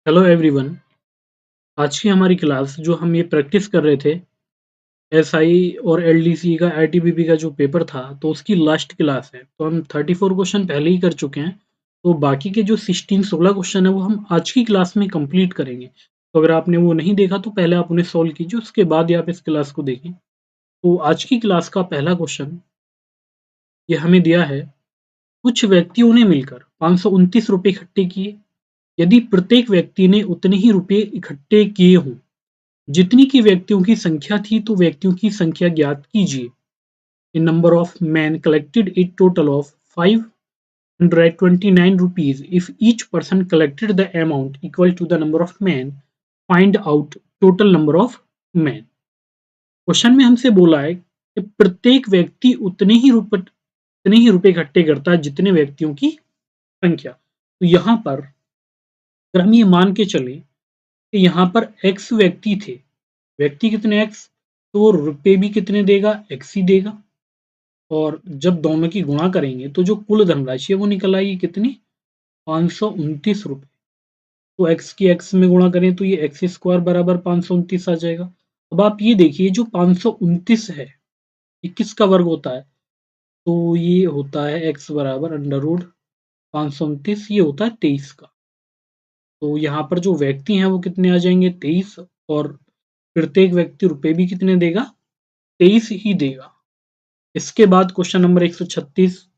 Hello everyone. आज की हमारी क्लास जो हम ये प्रैक्टिस कर रहे थे एसआई और एलडीसी का आईटीबीपी का जो पेपर था तो उसकी लास्ट क्लास है। तो हम 34 क्वेश्चन पहले ही कर चुके हैं। तो बाकी के जो 16 क्वेश्चन है वो हम आज की क्लास में कंप्लीट करेंगे। तो अगर आपने वो नहीं देखा तो पहले आप उन्हें सॉल्व कीजिए, उसके बाद ही आप इस क्लास को देखें। तो आज की क्लास का पहला क्वेश्चन ये हमें दिया है, कुछ व्यक्तियों ने मिलकर 529 रुपये इकट्ठे किए। यदि प्रत्येक व्यक्ति ने उतने ही रुपये इकट्ठे किए हों जितनी की व्यक्तियों की संख्या थी, तो व्यक्तियों की संख्या ज्ञात कीजिए। The number of men collected a total of 529 rupees. If each person collected the amount equal to the number of men, find out total number of men. Question में हमसे बोला है कि प्रत्येक व्यक्ति उतने ही रुपए इकट्ठे करता है जितने व्यक्तियों की संख्या। तो यहाँ पर अगर हम ये मान के चले कि यहाँ पर x व्यक्ति थे, व्यक्ति कितने x, तो रुपए भी कितने देगा, x ही देगा। और जब दोनों की गुणा करेंगे तो जो कुल धनराशि है वो निकल आएगी कितनी, 529 रुपये। तो x की x में गुणा करें तो ये एक्स स्क्वायर बराबर 529 आ जाएगा। अब आप ये देखिए जो 529 है ये किसका वर्ग होता है, तो ये होता है x बराबर अंडर रूट 529, ये होता है 23 का। तो यहाँ पर जो व्यक्ति हैं वो कितने आ जाएंगे, 23, और प्रत्येक व्यक्ति रुपए भी कितने देगा, 23 ही देगा। इसके बाद क्वेश्चन नंबर 136,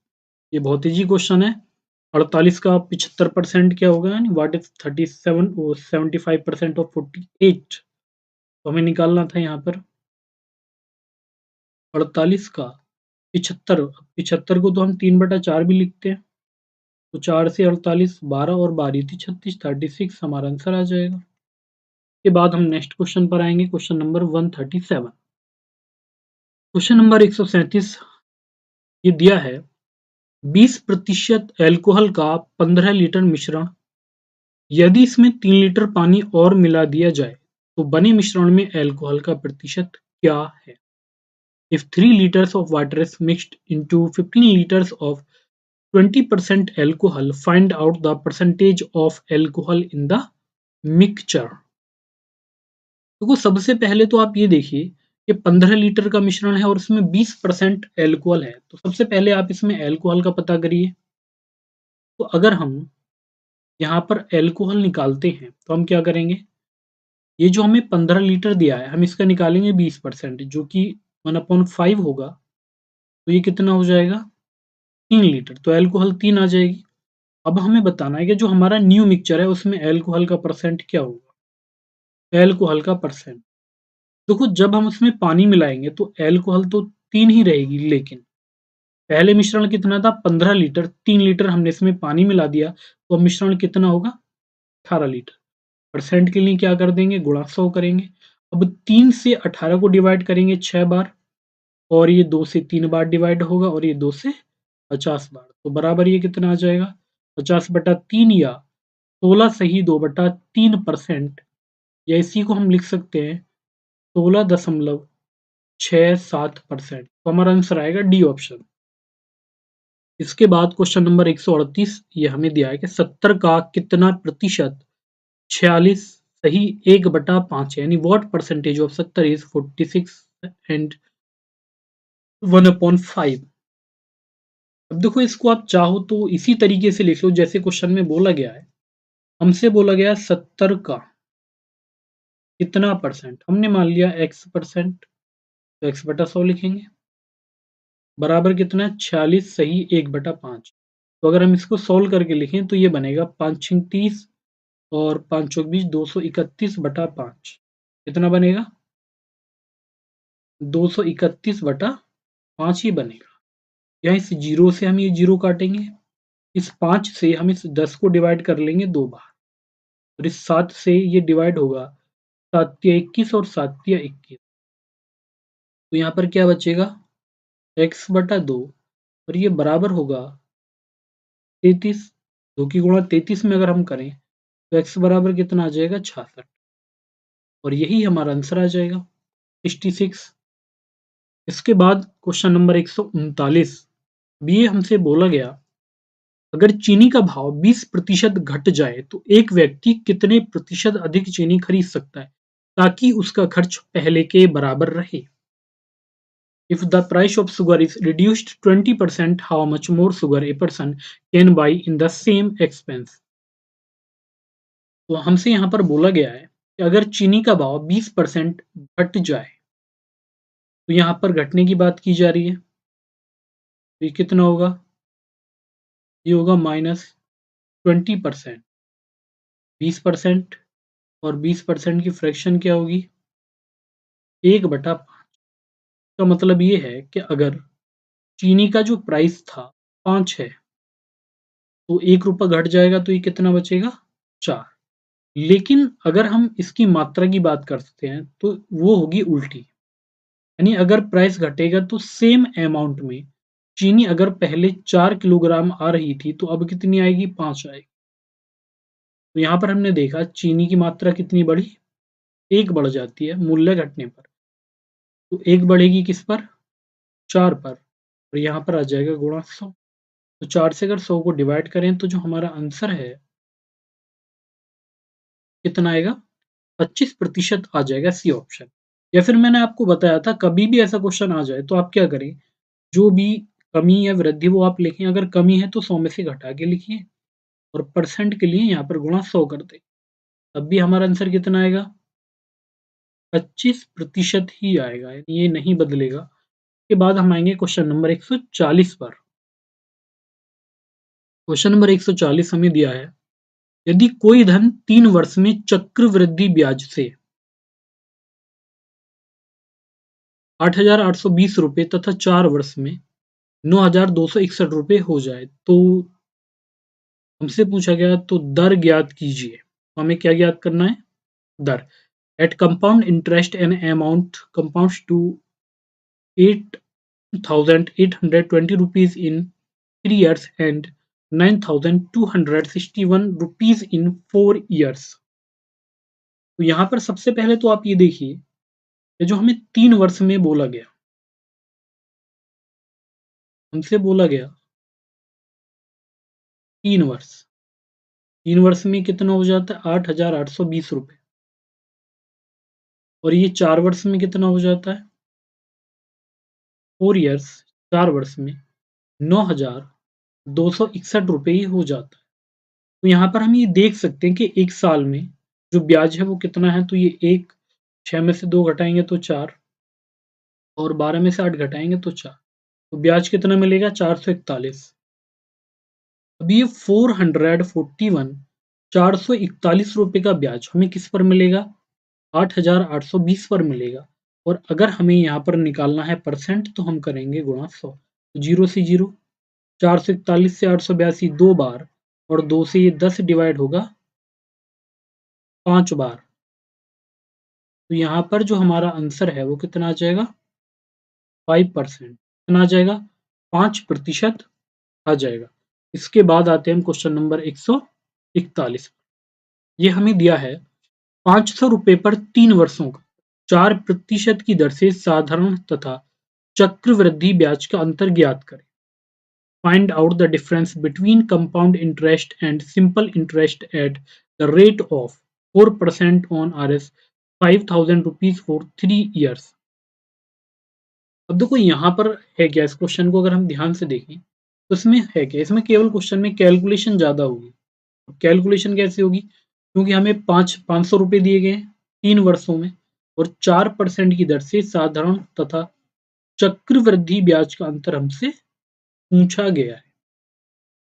ये बहुत इजी क्वेश्चन है। 48 का 75% क्या होगा, यानी व्हाट इज 37 और 75% ऑफ 48। तो हमें निकालना था यहाँ पर 48 का 75। 75 को तो हम 3/4 भी लिखते हैं। तो 4 से 48, 12 और 12 थी 36, 36 हमारा आंसर आ जाएगा। के बाद हम नेक्स्ट क्वेश्चन पर आएंगे, क्वेश्चन नंबर 137। क्वेश्चन नंबर 137 ये दिया है, 20% एल्कोहल का 15 लीटर मिश्रण, यदि इसमें 3 लीटर पानी और मिला दिया जाए तो बने मिश्रण में एल्कोहल का प्रतिशत क्या है। If 3 liters of water is mixed into 15 liters of 20% alcohol, find out the percentage of alcohol in the mixture। देखो सबसे पहले तो आप ये देखिए कि 15 लीटर का मिश्रण है और इसमें 20% एल्कोहल है। तो सबसे पहले आप इसमें एल्कोहल का पता करिए। तो अगर हम यहाँ पर एल्कोहल निकालते हैं तो हम क्या करेंगे, ये जो हमें 15 लीटर दिया है हम इसका निकालेंगे 20%, जो कि 1/5 होगा। तो ये कितना हो जाएगा, 3 लीटर। तो एल्कोहल 3 आ जाएगी। अब हमें बताना है कि जो हमारा न्यू मिक्सचर है उसमें एल्कोहल का परसेंट क्या होगा। एल्कोहल का परसेंट देखो जब हम उसमें पानी मिलाएंगे तो एल्कोहल तो 3 ही रहेगी, लेकिन पहले मिश्रण कितना था 15 लीटर, 3 लीटर हमने इसमें पानी मिला दिया तो अब मिश्रण कितना होगा 18 लीटर। परसेंट के लिए क्या कर देंगे, गुणा 100 करेंगे। अब 3 से 18 को डिवाइड करेंगे 6 बार, और ये 2 से 3 बार डिवाइड होगा, और ये 2 से 50 बार। तो बराबर ये कितना आ जाएगा, 50/3 या 16 सही 2/3%, या इसी को हम लिख सकते हैं 16.67%। तो हमारा आंसर आएगा डी ऑप्शन। इसके बाद क्वेश्चन नंबर 138 ये हमें दिया है कि 70 का कितना प्रतिशत 46 सही 1/5 है, यानी what percentage of 70 is 46 and 1/5। अब देखो इसको आप चाहो तो इसी तरीके से लिख लो जैसे क्वेश्चन में बोला गया है। हमसे बोला गया 70 का कितना परसेंट, हमने मान लिया x%, तो x/100 लिखेंगे, बराबर कितना है 46 सही 1/5। तो अगर हम इसको सोल्व करके लिखें तो ये बनेगा 5 छंग 30 और 5 चौक 20, 231/5। कितना बनेगा, 231/5 ही बनेगा। यहाँ इस जीरो से हम ये जीरो काटेंगे, इस 5 से हम इस 10 को डिवाइड कर लेंगे 2 बार, और इस 7 से ये डिवाइड होगा 7 या 21 और 7 या 21। तो यहाँ पर क्या बचेगा x/2, और ये बराबर होगा 33। 2 की गुणा 33 में अगर हम करें तो x बराबर कितना आ जाएगा 66, और यही हमारा आंसर आ जाएगा 66। इसके बाद क्वेश्चन नंबर 139, ये हमसे बोला गया अगर चीनी का भाव 20% घट जाए तो एक व्यक्ति कितने प्रतिशत अधिक चीनी खरीद सकता है ताकि उसका खर्च पहले के बराबर रहे? If the price of sugar is reduced 20%, how much more sugar a person can buy in the same expense? तो हमसे यहाँ पर बोला गया है कि अगर चीनी का भाव 20% घट जाए, तो यहाँ पर घटने की बात की जा रही है, तो ये कितना होगा? ये होगा -20%। 20% और 20% की फ्रैक्शन क्या होगी? 1/5। का मतलब ये है कि अगर चीनी का जो प्राइस था 5 है, तो 1 रुपया घट जाएगा तो ये कितना बचेगा? 4। लेकिन अगर हम इसकी मात्रा की बात करते हैं तो वो होगी उल्टी। यानी अगर प्राइस घटेगा तो सेम अमाउंट में चीनी अगर पहले 4 किलोग्राम आ रही थी तो अब कितनी आएगी? 5 आएगी। तो यहाँ पर हमने देखा चीनी की मात्रा कितनी बढ़ी? 1 बढ़ जाती है मूल्य घटने पर। तो 1 बढ़ेगी किस पर? 4 पर, और यहाँ पर आ जाएगा गुणा 100। तो 4 से अगर 100 को डिवाइड करें तो जो हमारा आंसर है कितना आएगा? 25% आ जाएगा सी ऑप्शन। या फिर मैंने आपको बताया था कभी भी ऐसा क्वेश्चन आ जाए तो आप क्या करें, जो भी कमी या वृद्धि वो आप लिखें, अगर कमी है तो 100 में से घटा के लिखिए और परसेंट के लिए यहाँ पर गुणा 100 कर दें। तब भी हमारा आंसर कितना आएगा? 25% ही आएगा, यानी ये नहीं बदलेगा। उसके बाद हम आएंगे क्वेश्चन नंबर 140 पर। क्वेश्चन नंबर 140 हमें दिया है, यदि कोई धन 3 वर्ष में चक्रवृद्धि ब्याज से 8,820 रुपए तथा 4 वर्ष में 9,261 रुपए हो जाए, तो हमसे पूछा गया तो दर ज्ञात कीजिए। तो हमें क्या ज्ञात करना है? दर। At compound interest an amount compounds to 8,820 rupees in 3 years and 9,261 rupees in 4 years। तो यहाँ पर सबसे पहले तो आप ये देखिए, ये जो हमें 3 वर्ष में बोला गया, हमसे बोला गया 3 वर्ष। 3 वर्ष में कितना हो जाता है? 8,820 रुपए। और ये 4 वर्ष में कितना हो जाता है? 4 ईयर्स, 4 वर्ष में 9,261 रुपए ही हो जाता है। तो यहाँ पर हम ये देख सकते हैं कि 1 साल में जो ब्याज है वो कितना है, तो ये 1, 6 में से 2 घटाएँगे तो 4 और 12 में से 8 घटाएँगे तो 4। तो ब्याज कितना मिलेगा? 441। अब ये 441 ₹441 का ब्याज हमें किस पर मिलेगा? 8,820 पर मिलेगा। और अगर हमें यहाँ पर निकालना है परसेंट तो हम करेंगे गुणा 100। तो 0 से 0, 441 से 882 2 बार और 2 से ये 10 डिवाइड होगा 5 बार। तो यहाँ पर जो हमारा आंसर है वो कितना आ जाएगा? 5%। कितना आ जाएगा? 5% आ जाएगा। इसके बाद आते हैं हम क्वेश्चन नंबर 141। ये हमें दिया है 500 रुपए पर 3 वर्षों का 4% की दर से साधारण तथा चक्रवृद्धि ब्याज का अंतर ज्ञात करें। Find out the difference between compound interest and simple interest at the rate of 4% on Rs 5,000 rupees for 3 years। अब देखो यहाँ पर है क्या, इस क्वेश्चन को अगर हम ध्यान से देखें तो इसमें है क्या, इसमें केवल क्वेश्चन में कैलकुलेशन ज़्यादा होगी। कैलकुलेशन कैसे होगी? क्योंकि हमें 500 रुपये दिए गए हैं 3 वर्षों में और 4% की दर से साधारण तथा चक्रवृद्धि ब्याज का अंतर हमसे पूछा गया है।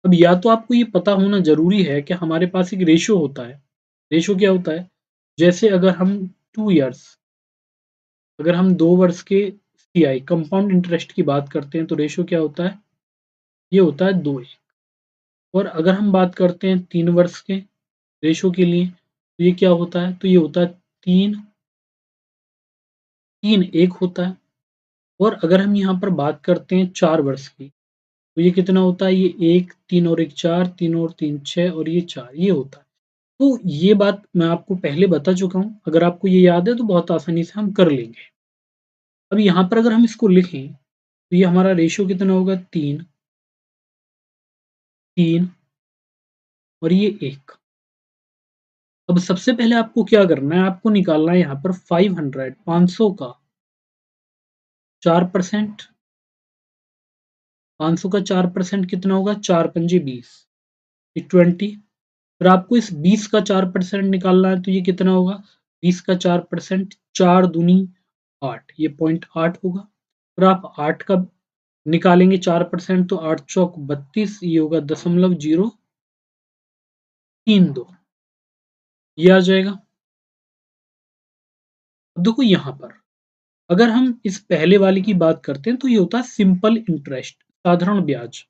अब या तो आपको ये पता होना ज़रूरी है कि हमारे पास एक रेशियो होता है। रेशियो क्या होता है? जैसे अगर हम 2 इयर्स, अगर हम 2 वर्ष के सीआई कंपाउंड इंटरेस्ट की बात करते हैं तो रेशियो क्या होता है? ये होता है 2:1। और अगर हम बात करते हैं 3 वर्ष के रेशियो के लिए तो ये क्या होता है? तो ये होता है 3:1 होता है। और अगर हम यहाँ पर बात करते हैं 4 वर्ष की तो ये कितना होता है? ये 1, 3 और 1 4, 3 और 3 6 और ये 4, ये होता है। तो ये बात मैं आपको पहले बता चुका हूँ। अगर आपको ये याद है तो बहुत आसानी से हम कर लेंगे। अब यहाँ पर अगर हम इसको लिखें तो ये हमारा रेशियो कितना होगा? 3 3 और ये 1। अब सबसे पहले आपको क्या करना है, आपको निकालना है यहाँ पर 500 का 4%। 500 का 4% कितना होगा, 4 पंजे 20, ये 20। फिर आपको इस 20 का 4% निकालना है, तो ये कितना होगा, 20 का 4%, 4 दूनी 8, ये 0.8 होगा। फिर आप 8 का निकालेंगे 4%, तो 8 चौक 32, ये होगा 0.032, ये आ जाएगा। अब देखो यहाँ पर अगर हम इस पहले वाले की बात करते हैं तो ये होता है सिंपल इंटरेस्ट, साधारण ब्याज।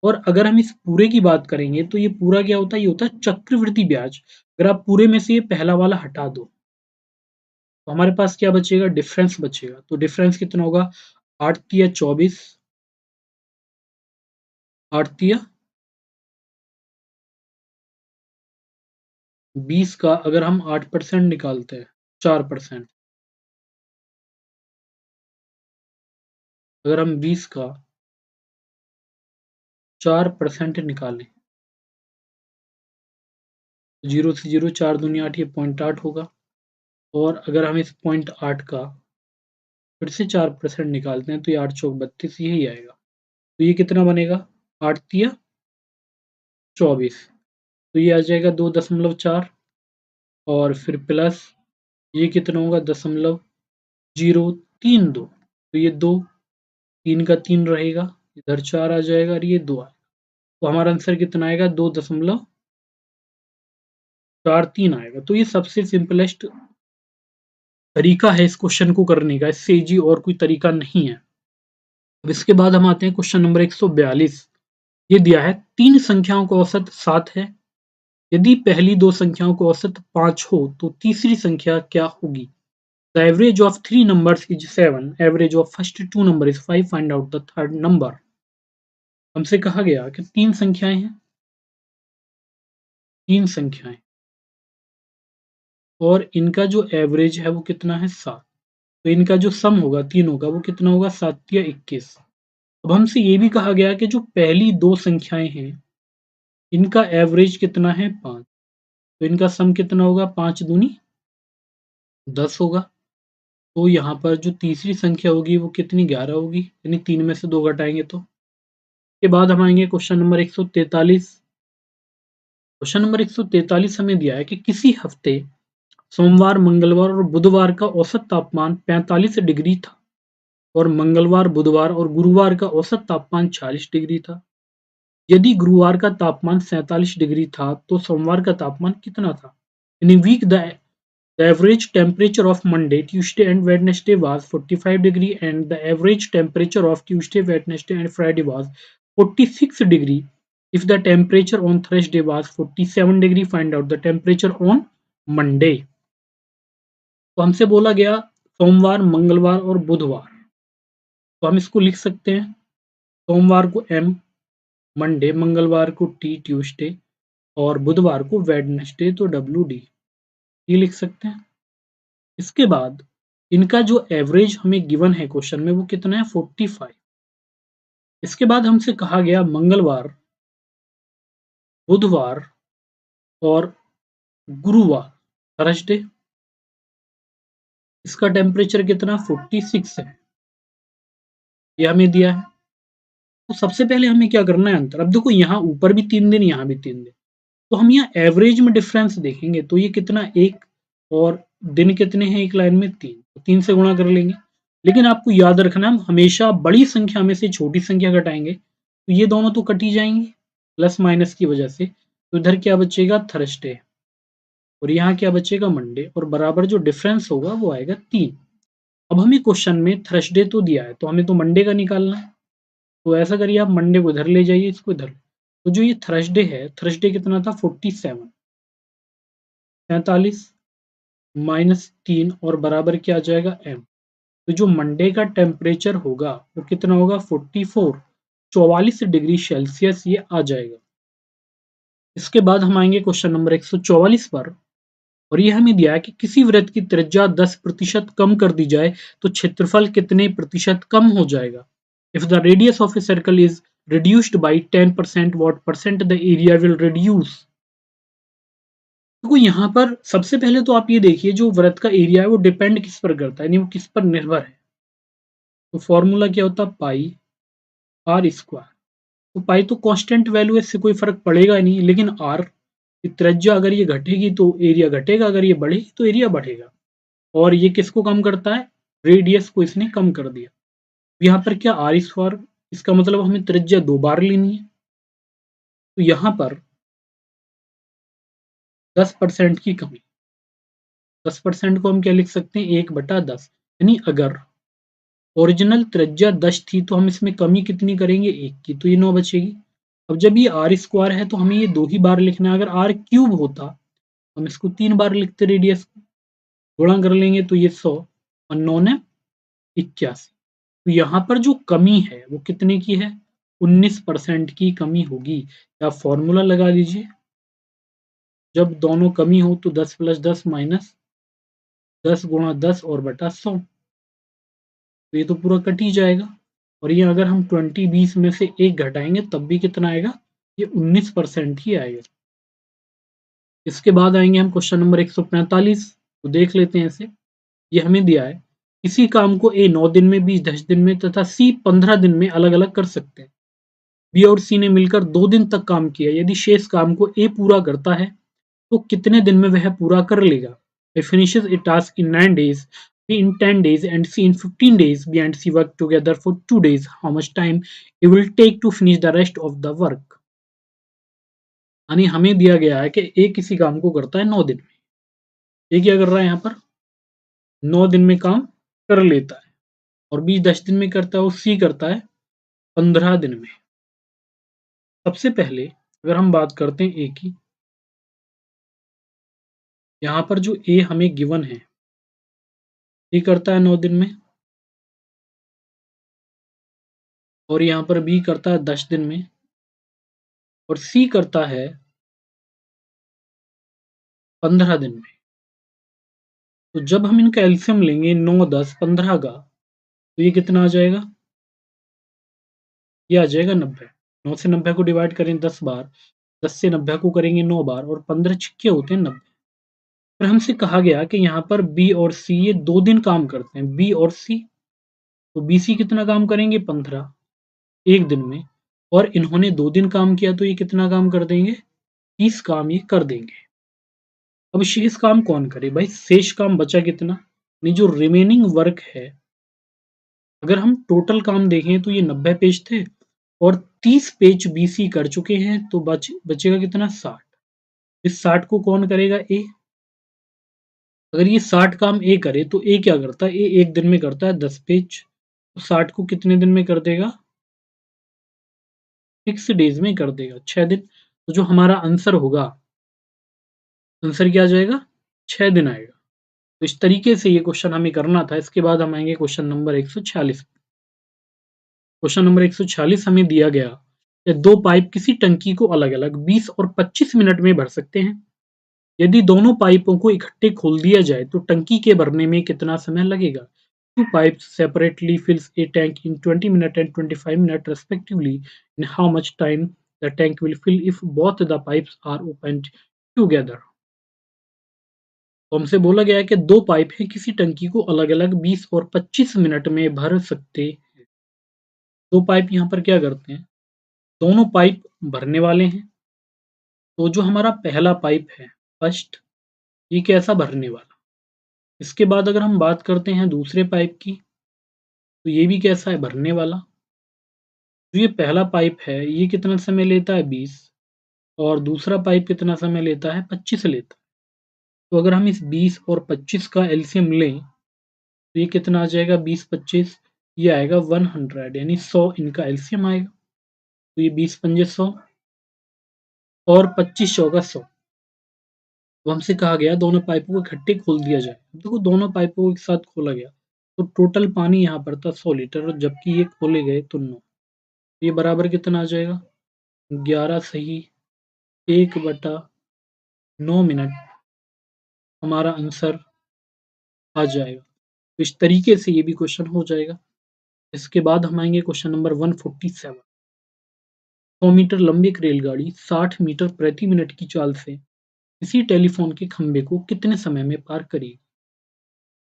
और अगर हम इस पूरे की बात करेंगे तो ये पूरा क्या होता है, ये होता है चक्रवृद्धि ब्याज। अगर आप पूरे में से ये पहला वाला हटा दो तो हमारे पास क्या बचेगा, डिफरेंस बचेगा। तो डिफरेंस कितना होगा, 8 तिया 24, 8 तिया 20 का अगर हम 8% निकालते हैं, 4%, अगर हम 20 का 4% निकालें, 0 से 0, 4 दूनी 8, ये 0.8 होगा। और अगर हम इस 0.8 का फिर से 4% निकालते हैं तो ये 8 चौक 32, यही आएगा। तो ये कितना बनेगा, 8 तिया 24, तो ये आ जाएगा 2.4 और फिर प्लस ये कितना होगा, 0.032, तो ये 2, 3 का 3 रहेगा, इधर 4 आ जाएगा और ये 2 आएगा। तो हमारा आंसर कितना आएगा, 2.43 आएगा। तो ये सबसे सिंपलेस्ट तरीका है इस क्वेश्चन को करने का, इससे इजी और कोई तरीका नहीं है। अब इसके बाद हम आते हैं क्वेश्चन नंबर 142। ये दिया है 3 संख्याओं का औसत 7 है। यदि पहली 2 संख्याओं का औसत 5 हो तो तीसरी संख्या क्या होगी। The average of 3 numbers is 7, average of first 2 number is 5, find out the third number. हमसे कहा गया कि 3 संख्याएं हैं, 3 संख्याएं और इनका जो एवरेज है वो कितना है, 7। तो इनका जो सम होगा तीनों का वो कितना होगा, 7 या 21। अब हमसे ये भी कहा गया कि जो पहली 2 संख्याएं हैं इनका एवरेज कितना है, 5। तो इनका सम कितना होगा, 5 दूनी 10 होगा। तो यहाँ पर जो तीसरी संख्या होगी वो कितनी, 11 होगी, यानी 3 में से 2 घटाएंगे तो। के बाद हम आएंगे क्वेश्चन नंबर 143। क्वेश्चन नंबर 143 हमें दिया है कि किसी हफ्ते सोमवार, मंगलवार और बुधवार का औसत तापमान 45 डिग्री था और मंगलवार, बुधवार और गुरुवार का औसत तापमान 40 डिग्री था। यदि गुरुवार का तापमान 47 डिग्री था तो सोमवार का तापमान कितना था। इन a week the average temperature of Monday, Tuesday and Wednesday was 45 degree and the average temperature of Tuesday, Wednesday and Friday was 46 degree. If the temperature on Thursday was 47 degree, find out the temperature on Monday. तो हमसे बोला गया सोमवार, मंगलवार और बुधवार, तो हम इसको लिख सकते हैं। सोमवार को M, मंडे, मंगलवार को T, ट्यूसडे और बुधवार को वेडनेसडे, तो WD, ये लिख सकते हैं। इसके बाद इनका जो एवरेज हमें गिवन है क्वेश्चन में वो कितना है, 45। इसके बाद हमसे कहा गया मंगलवार, बुधवार और गुरुवार, थर्सडे, इसका टेम्परेचर कितना, 46 है, ये हमें दिया है। तो सबसे पहले हमें क्या करना है, अंतर। अब देखो यहाँ ऊपर भी 3 दिन, यहाँ भी 3 दिन, तो हम यहाँ एवरेज में डिफरेंस देखेंगे तो ये कितना, 1 और दिन कितने हैं एक लाइन में, 3, तो 3 से गुणा कर लेंगे। लेकिन आपको याद रखना हम हमेशा बड़ी संख्या में से छोटी संख्या घटाएंगे, तो ये दोनों तो कट ही जाएंगे प्लस माइनस की वजह से। तो इधर क्या बचेगा, थर्सडे, और यहाँ क्या बचेगा, मंडे, और बराबर जो डिफरेंस होगा वो आएगा 3। अब हमें क्वेश्चन में थर्सडे तो दिया है तो हमें तो मंडे का निकालना है। तो ऐसा करिए, आप मंडे को इधर ले जाइए, इसको इधर। तो जो ये थर्सडे है, थर्सडे कितना था, 47, 47 माइनस 3 और बराबर क्या आ जाएगा, M। तो जो मंडे का टेम्परेचर होगा वो कितना होगा, 44 डिग्री सेल्सियस, ये आ जाएगा। इसके बाद हम आएंगे क्वेश्चन नंबर 144 पर, और ये हमें दिया है कि किसी वृत्त की त्रिज्या 10% कम कर दी जाए तो क्षेत्रफल कितने प्रतिशत कम हो जाएगा। If the radius of a circle is reduced by 10%, what percent the area will reduce? देखो यहाँ पर सबसे पहले तो आप ये देखिए जो वृत्त का एरिया है वो डिपेंड किस पर करता है, यानी वो किस पर निर्भर है। तो फॉर्मूला क्या होता है, पाई आर स्क्वायर। तो पाई तो कांस्टेंट वैल्यू है, इससे कोई फर्क पड़ेगा नहीं, लेकिन आर की त्रिज्या अगर ये घटेगी तो एरिया घटेगा, अगर ये बढ़ेगी तो एरिया बढ़ेगा। और ये किसको कम करता है, रेडियस को इसने कम कर दिया। यहाँ पर क्या आर स्क्वायर, इसका मतलब हमें त्रिज्या 2 बार लेनी है। तो यहाँ पर 10% की कमी, 10% को हम क्या लिख सकते हैं, 1/10। यानी अगर ओरिजिनल त्रिज्या 10 थी तो हम इसमें कमी कितनी करेंगे, 1 की, तो ये 9 बचेगी। अब जब ये आर स्क्वायर है तो हमें ये 2 ही बार लिखना है। अगर आर क्यूब होता हम इसको 3 बार लिखते, रेडियस गुणा कर लेंगे तो ये 100 और 9 ने 81। तो यहाँ पर जो कमी है वो कितने की है, 19% की कमी होगी। आप फॉर्मूला लगा लीजिए, जब दोनों कमी हो तो 10 + 10 माइनस 10 गुणा 10 और बटा 100, तो ये तो पूरा कट ही जाएगा। और ये अगर हम 20 में से 1 घटाएंगे तब भी कितना आएगा, ये 19% ही आएगा। इसके बाद आएंगे हम क्वेश्चन नंबर 145, तो देख लेते हैं इसे। ये हमें दिया है, किसी काम को ए 9 दिन में, बी 10 दिन में तथा सी 15 दिन में अलग अलग कर सकते हैं। बी और सी ने मिलकर 2 दिन तक काम किया, यदि शेष काम को ए पूरा करता है तो कितने दिन में वह पूरा कर लेगा। He finishes a task in 9 days, B in 10 days and C in 15 days. B and C work together for 2 days. How much time it will take to finish the rest of the work? यानी हमें दिया गया है कि ए किसी काम को करता है 9 दिन में। ये क्या कर रहा है, यहाँ पर 9 दिन में काम कर लेता है, और बी 10 दिन में करता है और सी करता है 15 दिन में। सबसे पहले अगर हम बात करते हैं ए की, यहाँ पर जो ए हमें गिवन है, ए करता है 9 दिन में, और यहाँ पर बी करता है 10 दिन में, और सी करता है 15 दिन में। तो जब हम इनका एलसीएम लेंगे 9, 10, 15 का, तो ये कितना आ जाएगा, ये आ जाएगा 90। 9 से 90 को डिवाइड करें 10 बार, 10 से 90 को करेंगे 9 बार, और 15 छिक्के होते हैं 90। फिर हमसे कहा गया कि यहाँ पर बी और सी ये 2 दिन काम करते हैं, बी और सी। तो बी सी कितना काम करेंगे, 15 एक दिन में, और इन्होंने 2 दिन काम किया तो ये कितना काम कर देंगे, 30 काम ये कर देंगे। अब शेष काम कौन करे भाई, शेष काम बचा कितना, नहीं जो रिमेनिंग वर्क है, अगर हम टोटल काम देखें तो ये 90 पेज थे और 30 पेज बीसी कर चुके हैं, तो बचेगा कितना, 60। इस 60 को कौन करेगा, ए। अगर ये 60 काम ए करे तो ए क्या करता है, ए एक दिन में करता है 10 पेज, तो 60 को कितने दिन में कर देगा, 6 डेज में कर देगा, 6 दिन। तो जो हमारा आंसर होगा, आंसर क्या आ जाएगा, 6 दिन आएगा। तो इस तरीके से ये क्वेश्चन हमें करना था। इसके बाद हम आएंगे क्वेश्चन नंबर 146। क्वेश्चन नंबर 146 हमें दिया गया कि 2 पाइप किसी टंकी को अलग-अलग 20 और 25 मिनट में भर सकते हैं। यदि दोनों पाइपों को इकट्ठे खोल दिया जाए तो टंकी के भरने में कितना समय लगेगा। 2 pipes separately fills a tank in 20 minutes and 25 minutes respectively. In how much time the tank will fill if both the pipes are opened together? तो हमसे बोला गया है कि 2 पाइप हैं, किसी टंकी को अलग-अलग 20 और 25 मिनट में भर सकते हैं। 2 पाइप यहाँ पर क्या करते हैं, दोनों पाइप भरने वाले हैं। तो जो हमारा पहला पाइप है, फर्स्ट, ये कैसा भरने वाला। इसके बाद अगर हम बात करते हैं दूसरे पाइप की, तो ये भी कैसा है, भरने वाला। जो ये पहला पाइप है ये कितना समय लेता है, 20, और दूसरा पाइप कितना समय लेता है, 25 लेता है। तो अगर हम इस 20 और 25 का एलसीएम लें तो ये कितना आ जाएगा, 20 25, ये आएगा 100, यानी 100 इनका एलसीएम आएगा। तो ये 20 पंजे 100 और 25 चौका 100। तो हमसे कहा गया दोनों पाइपों को इकट्ठे खोल दिया जाए। देखो दोनों पाइपों को एक साथ खोला गया तो टोटल पानी यहाँ पर था 100 लीटर, और जबकि ये खोले गए तो 9। ये बराबर कितना आ जाएगा, 11 सही 1/9 मिनट हमारा आंसर आ जाएगा। तो इस तरीके से ये भी क्वेश्चन हो जाएगा। इसके बाद हम आएंगे क्वेश्चन नंबर 147। 100 मीटर लंबी एक रेलगाड़ी 60 मीटर प्रति मिनट की चाल से इसी टेलीफोन के खंभे को कितने समय में पार करेगी?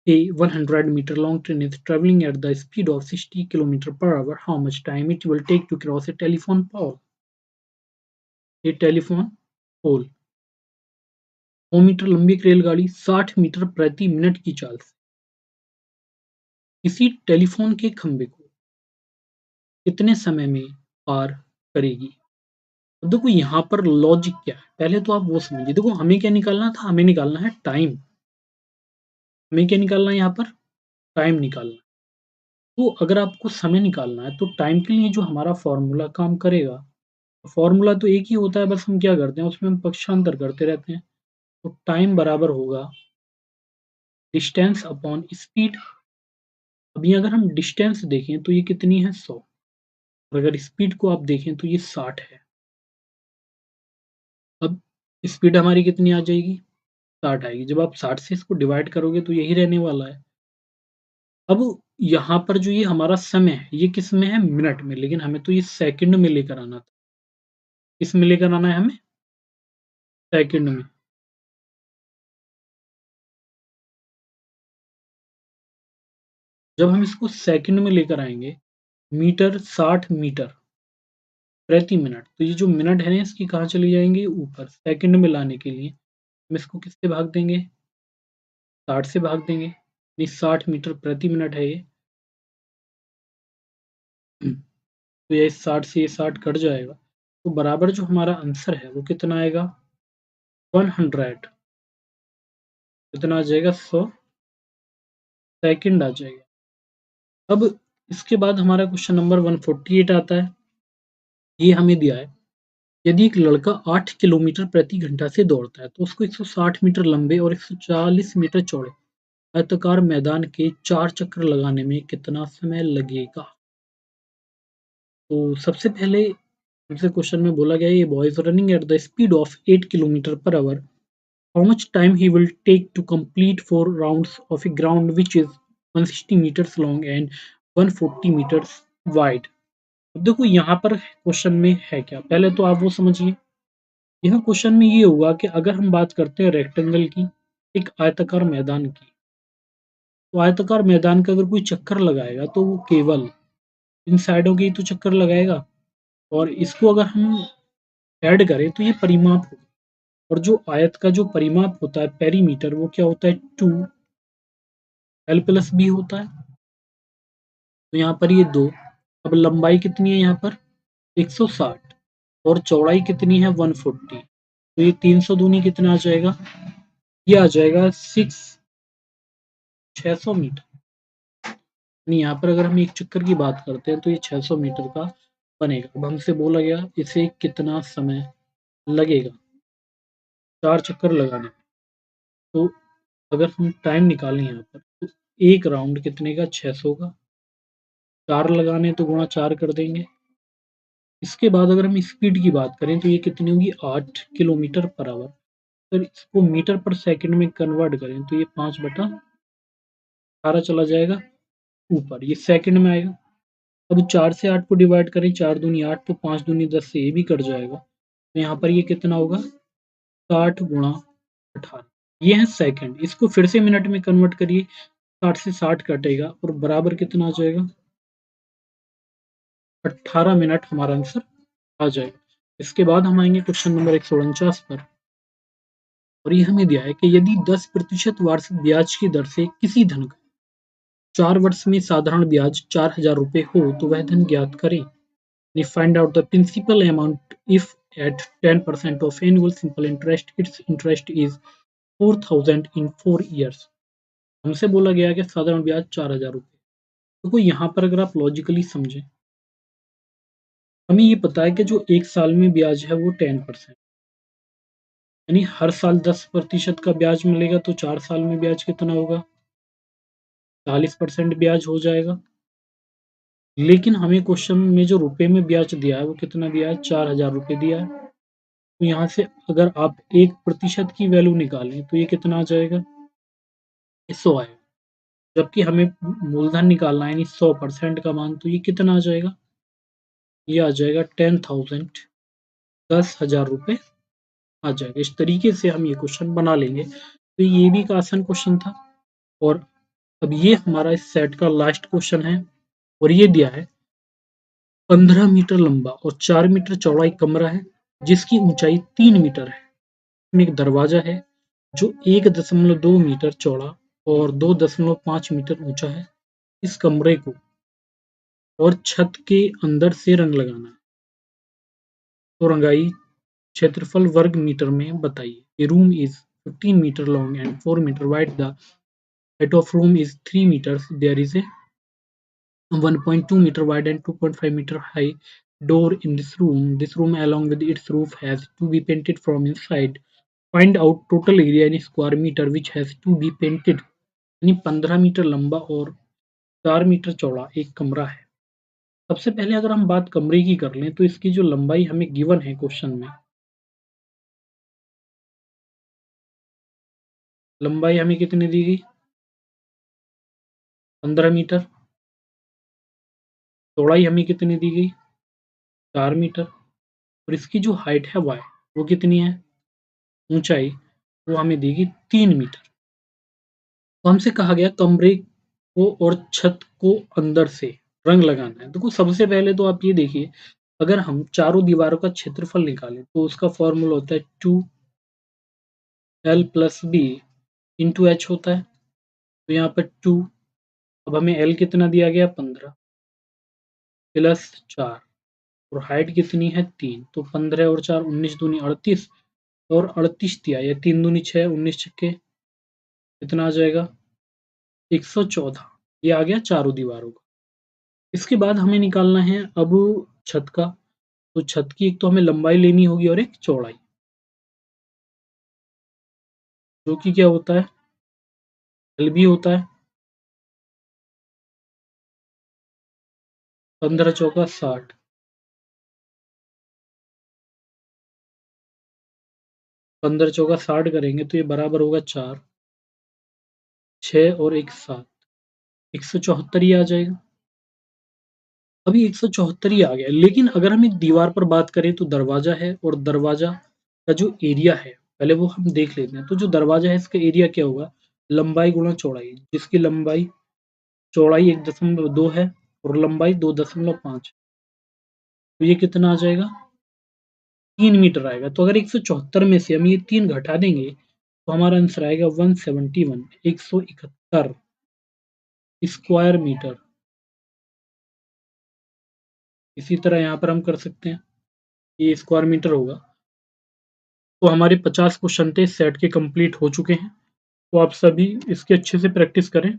A 100 meter long train is traveling at the speed of 60 km per hour. How much time it will take to cross a telephone pole? A telephone pole. 100 metre लंबी एक रेलगाड़ी 60 मीटर प्रति मिनट की चाल से इसी टेलीफोन के खंभे को कितने समय में पार करेगी? अब देखो यहाँ पर लॉजिक क्या है, पहले तो आप वो समझिए। देखो हमें क्या निकालना था, हमें निकालना है टाइम। हमें क्या निकालना है यहाँ पर? टाइम निकालना है। तो अगर आपको समय निकालना है तो टाइम के लिए जो हमारा फॉर्मूला काम करेगा, फॉर्मूला तो एक ही होता है, बस हम क्या करते हैं उसमें हम पक्षांतर करते रहते हैं। तो टाइम बराबर होगा डिस्टेंस अपॉन स्पीड। अभी अगर हम डिस्टेंस देखें तो ये कितनी है 100, और अगर स्पीड को आप देखें तो ये 60 है। अब स्पीड हमारी कितनी आ जाएगी? 60 आएगी। जब आप 60 से इसको डिवाइड करोगे तो यही रहने वाला है। अब यहाँ पर जो ये हमारा समय है ये किस में है? मिनट में, लेकिन हमें तो ये सेकंड में लेकर आना था। किस में लेकर आना है हमें? सेकंड में। जब हम इसको सेकंड में लेकर आएंगे, मीटर 60 मीटर प्रति मिनट, तो ये जो मिनट है ना इसकी कहाँ चली जाएंगे? ऊपर। सेकंड में लाने के लिए हम इसको किससे भाग देंगे? 60 से भाग देंगे। यानी 60 मीटर प्रति मिनट है ये। तो ये 60 से ये 60 कट जाएगा, तो बराबर जो हमारा आंसर है वो कितना आएगा? 100। कितना आ जाएगा? 100 सेकंड आ जाएगा। अब इसके बाद हमारा क्वेश्चन नंबर 148 आता है। ये हमें दिया है, यदि एक लड़का 8 किलोमीटर प्रति घंटा से दौड़ता है तो उसको 160 मीटर लंबे और 140 मीटर चौड़े आयताकार मैदान के 4 चक्कर लगाने में कितना समय लगेगा? तो सबसे पहले हमसे क्वेश्चन में बोला गया है, ये boy is running at the speed of 8 kilometre per hour. How much time he will take to complete 4 rounds of a ground which is 160 metres long and 140 metres wide. अब देखो यहाँ पर क्वेश्चन में है क्या, पहले तो आप वो समझिए। यहाँ क्वेश्चन में ये होगा कि अगर हम बात करते हैं रेक्टेंगल की, एक आयताकार मैदान की, तो आयताकार मैदान का अगर कोई चक्कर लगाएगा तो वो केवल इन साइडों के ही तो चक्कर लगाएगा, और इसको अगर हम ऐड करें तो ये परिमाप होगा। और जो आयत का जो परिमाप होता है पेरीमीटर, वो क्या होता है? 2l+b होता है। तो यहाँ पर ये 2। अब लंबाई कितनी है यहाँ पर? 160, और चौड़ाई कितनी है? 140। तो ये 300 दूनी कितना आ जाएगा? ये आ जाएगा 600 मीटर। यानी यहाँ पर अगर हम एक चक्कर की बात करते हैं तो ये 600 मीटर का बनेगा। अब हमसे बोला गया इसे कितना समय लगेगा 4 चक्कर लगाने में। तो अगर हम टाइम निकालें यहाँ पर तो एक राउंड कितने का? 600 का। 4 लगाने तो गुणा 4 कर देंगे। इसके बाद अगर हम स्पीड की बात करें तो ये कितनी होगी? 8 किलोमीटर पर आवर। अगर इसको मीटर पर सेकंड में कन्वर्ट करें तो ये 5/18 चला जाएगा ऊपर, ये सेकंड में आएगा। अब 4 से 8 को डिवाइड करें, 4 दूनी 8, तो 5 दूनी 10 से ये भी कट जाएगा। तो यहाँ पर ये कितना होगा? 60 गुणा 18। ये है सेकंड। इसको फिर से मिनट में कन्वर्ट करिए, 60 से 60 कटेगा और बराबर कितना आ जाएगा? 18 मिनट हमारा आंसर आ जाएगा। इसके बाद हम आएंगे क्वेश्चन नंबर 149 पर, और ये हमें दिया है कि यदि 10% वार्षिक ब्याज की दर से किसी धन का 4 वर्ष में साधारण ब्याज 4,000 रुपए हो तो वह धन ज्ञात करें। Find out the principal amount if at 10% of annual simple interest its interest is 4,000 in 4 years। हमसे बोला गया कि साधारण ब्याज 4,000 रुपए। देखो यहाँ पर अगर आप लॉजिकली समझें, हमें ये पता है कि जो एक साल में ब्याज है वो 10%, यानी हर साल 10% का ब्याज मिलेगा, तो 4 साल में ब्याज कितना होगा? 40% ब्याज हो जाएगा। लेकिन हमें क्वेश्चन में जो रुपए में ब्याज दिया है वो कितना दिया है? 4,000 रुपए दिया है। तो यहाँ से अगर आप 1% की वैल्यू निकालें तो ये कितना आ जाएगा? 100 आएगा। जबकि हमें मूलधन निकालना है, यानी 100% का मान, तो ये कितना आ जाएगा? ये आ जाएगा 10,000, 10,000 रुपये आ जाएगा। इस तरीके से हम ये क्वेश्चन बना लेंगे। तो ये भी एक आसान क्वेश्चन था। और अब ये हमारा इस सेट का लास्ट क्वेश्चन है और ये दिया है 15 मीटर लंबा और 4 मीटर चौड़ा एक कमरा है जिसकी ऊंचाई 3 मीटर है। इसमें एक दरवाजा है जो 1.2 मीटर चौड़ा और 2.5 मीटर ऊंचा है। इस कमरे को और छत के अंदर से रंग लगाना है। तो रंगाई क्षेत्रफल वर्ग मीटर में बताइए। A room is 15 meter long and 4 meter wide. The height of room is 3 meters. There is a 1.2 meter wide and 2.5 meter high door in this room. This room along with its roof has to be painted from inside. Find out total area in square meter which has to be painted. यानी 15 metre लंबा और 4 metre चौड़ा एक कमरा है। सबसे पहले अगर हम बात कमरे की कर लें तो इसकी जो लंबाई हमें गिवन है क्वेश्चन में, लंबाई हमें कितनी दी गई 15 मीटर, चौड़ाई हमें कितनी दी गई 4 मीटर और इसकी जो हाइट है y वो कितनी है, ऊंचाई वो हमें दी गई 3 मीटर। तो हमसे कहा गया कमरे को और छत को अंदर से रंग लगाना है। देखो सबसे पहले तो आप ये देखिए, अगर हम चारों दीवारों का क्षेत्रफल निकालें तो उसका फॉर्मूला होता है 2l plus B into H होता है। तो यहाँ पर 2, अब हमें l कितना दिया गया 15 प्लस 4 और हाइट कितनी है 3, तो 15 और 4 19 दूनी 38 और 38 दिया, या 3 दूनी 6 19 छक्के कितना आ जाएगा 114। ये आ गया चारों दीवारों का। इसके बाद हमें निकालना है अब छत का। तो छत की एक तो हमें लंबाई लेनी होगी और एक चौड़ाई, जो कि क्या होता है एल भी होता है। 15 चौका 60, 15 चौका 60 करेंगे तो ये बराबर होगा 4, 6 और 1 7, 174 ही आ जाएगा। अभी 174 ही आ गया, लेकिन अगर हम एक दीवार पर बात करें तो दरवाजा है और दरवाजा का जो एरिया है पहले वो हम देख लेते हैं। तो जो दरवाजा है इसका एरिया क्या होगा, लंबाई गुणा चौड़ाई, जिसकी लंबाई चौड़ाई 1.2 है और लंबाई 2.5, तो ये कितना आ जाएगा 3 मीटर आएगा। तो अगर 174 में से हम ये 3 घटा देंगे तो हमारा आंसर आएगा 171, 171 स्क्वायर मीटर। इसी तरह यहाँ पर हम कर सकते हैं, ये स्क्वायर मीटर होगा। तो हमारे 50 क्वेश्चन थे सेट के कंप्लीट हो चुके हैं। तो आप सभी इसकी अच्छे से प्रैक्टिस करें।